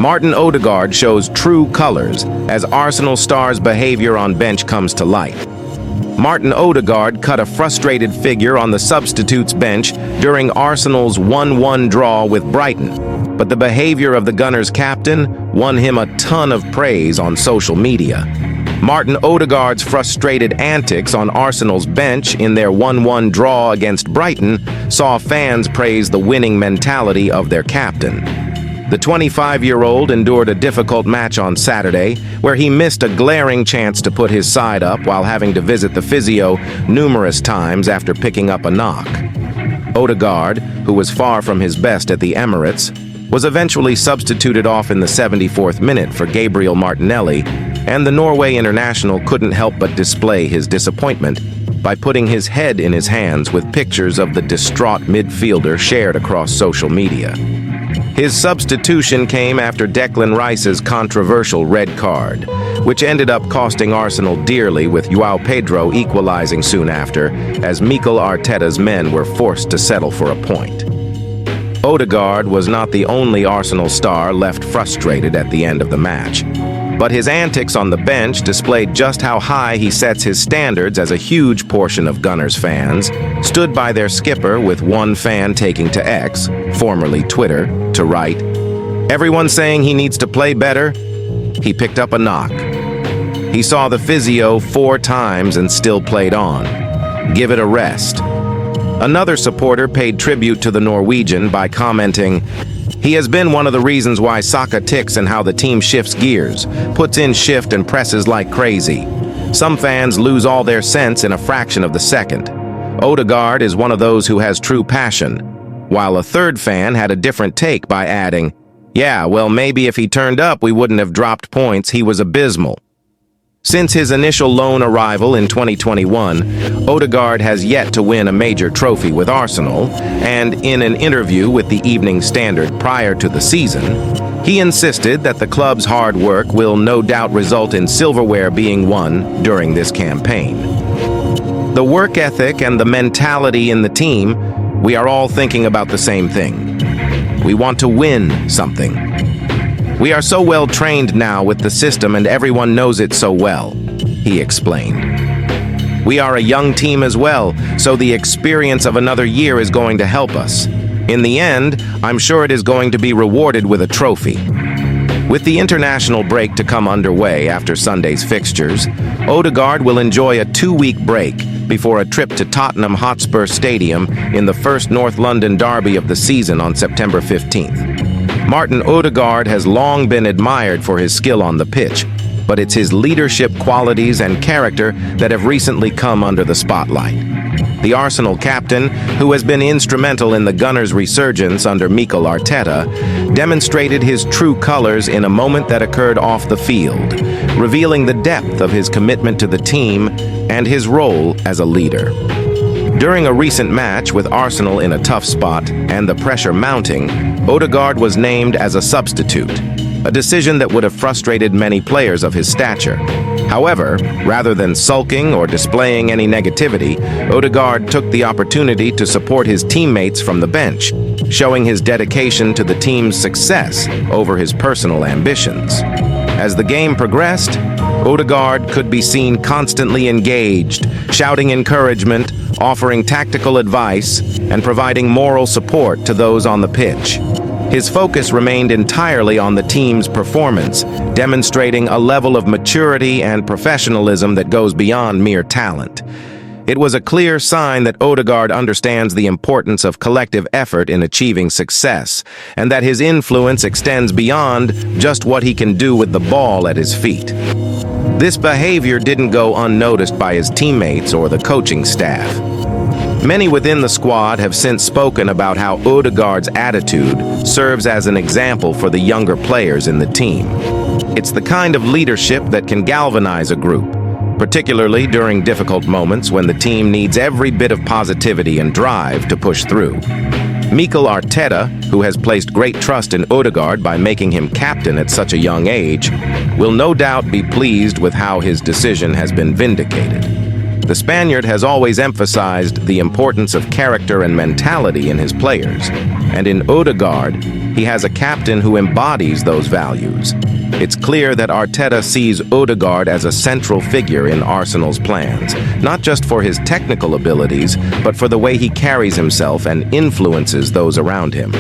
Martin Odegaard shows true colors as Arsenal star's behavior on bench comes to light. Martin Odegaard cut a frustrated figure on the substitutes bench during Arsenal's 1-1 draw with Brighton, but the behavior of the Gunners' captain won him a ton of praise on social media. Martin Odegaard's frustrated antics on Arsenal's bench in their 1-1 draw against Brighton saw fans praise the winning mentality of their captain. The 25-year-old endured a difficult match on Saturday, where he missed a glaring chance to put his side up while having to visit the physio numerous times after picking up a knock. Odegaard, who was far from his best at the Emirates, was eventually substituted off in the 74th minute for Gabriel Martinelli, and the Norway international couldn't help but display his disappointment by putting his head in his hands with pictures of the distraught midfielder shared across social media. His substitution came after Declan Rice's controversial red card, which ended up costing Arsenal dearly, with João Pedro equalizing soon after, as Mikel Arteta's men were forced to settle for a point. Odegaard was not the only Arsenal star left frustrated at the end of the match, but his antics on the bench displayed just how high he sets his standards, as a huge portion of Gunners fans stood by their skipper, with one fan taking to X, formerly Twitter, to write, "Everyone saying he needs to play better? He picked up a knock. He saw the physio 4 times and still played on. Give it a rest." Another supporter paid tribute to the Norwegian by commenting, "He has been one of the reasons why Saka ticks and how the team shifts gears, puts in shift and presses like crazy. Some fans lose all their sense in a fraction of the second. Odegaard is one of those who has true passion," while a third fan had a different take by adding, "Yeah, well, maybe if he turned up we wouldn't have dropped points. He was abysmal." Since his initial loan arrival in 2021, Odegaard has yet to win a major trophy with Arsenal, and in an interview with the Evening Standard prior to the season, he insisted that the club's hard work will no doubt result in silverware being won during this campaign. The work ethic and the mentality in the team, we are all thinking about the same thing. We want to win something. We are so well trained now with the system and everyone knows it so well, he explained. We are a young team as well, so the experience of another year is going to help us. In the end, I'm sure it is going to be rewarded with a trophy. With the international break to come underway after Sunday's fixtures, Odegaard will enjoy a 2-week break before a trip to Tottenham Hotspur Stadium in the first North London derby of the season on September 15th. Martin Odegaard has long been admired for his skill on the pitch, but it's his leadership qualities and character that have recently come under the spotlight. The Arsenal captain, who has been instrumental in the Gunners' resurgence under Mikel Arteta, demonstrated his true colors in a moment that occurred off the field, revealing the depth of his commitment to the team and his role as a leader. During a recent match with Arsenal in a tough spot and the pressure mounting, Odegaard was named as a substitute, a decision that would have frustrated many players of his stature. However, rather than sulking or displaying any negativity, Odegaard took the opportunity to support his teammates from the bench, showing his dedication to the team's success over his personal ambitions. As the game progressed, Odegaard could be seen constantly engaged, shouting encouragement, offering tactical advice, and providing moral support to those on the pitch. His focus remained entirely on the team's performance, demonstrating a level of maturity and professionalism that goes beyond mere talent. It was a clear sign that Odegaard understands the importance of collective effort in achieving success, and that his influence extends beyond just what he can do with the ball at his feet. This behavior didn't go unnoticed by his teammates or the coaching staff. Many within the squad have since spoken about how Odegaard's attitude serves as an example for the younger players in the team. It's the kind of leadership that can galvanize a group, particularly during difficult moments when the team needs every bit of positivity and drive to push through. Mikel Arteta, who has placed great trust in Odegaard by making him captain at such a young age, will no doubt be pleased with how his decision has been vindicated. The Spaniard has always emphasized the importance of character and mentality in his players, and in Odegaard, He has a captain who embodies those values. It's clear that Arteta sees Odegaard as a central figure in Arsenal's plans, not just for his technical abilities, but for the way he carries himself and influences those around him.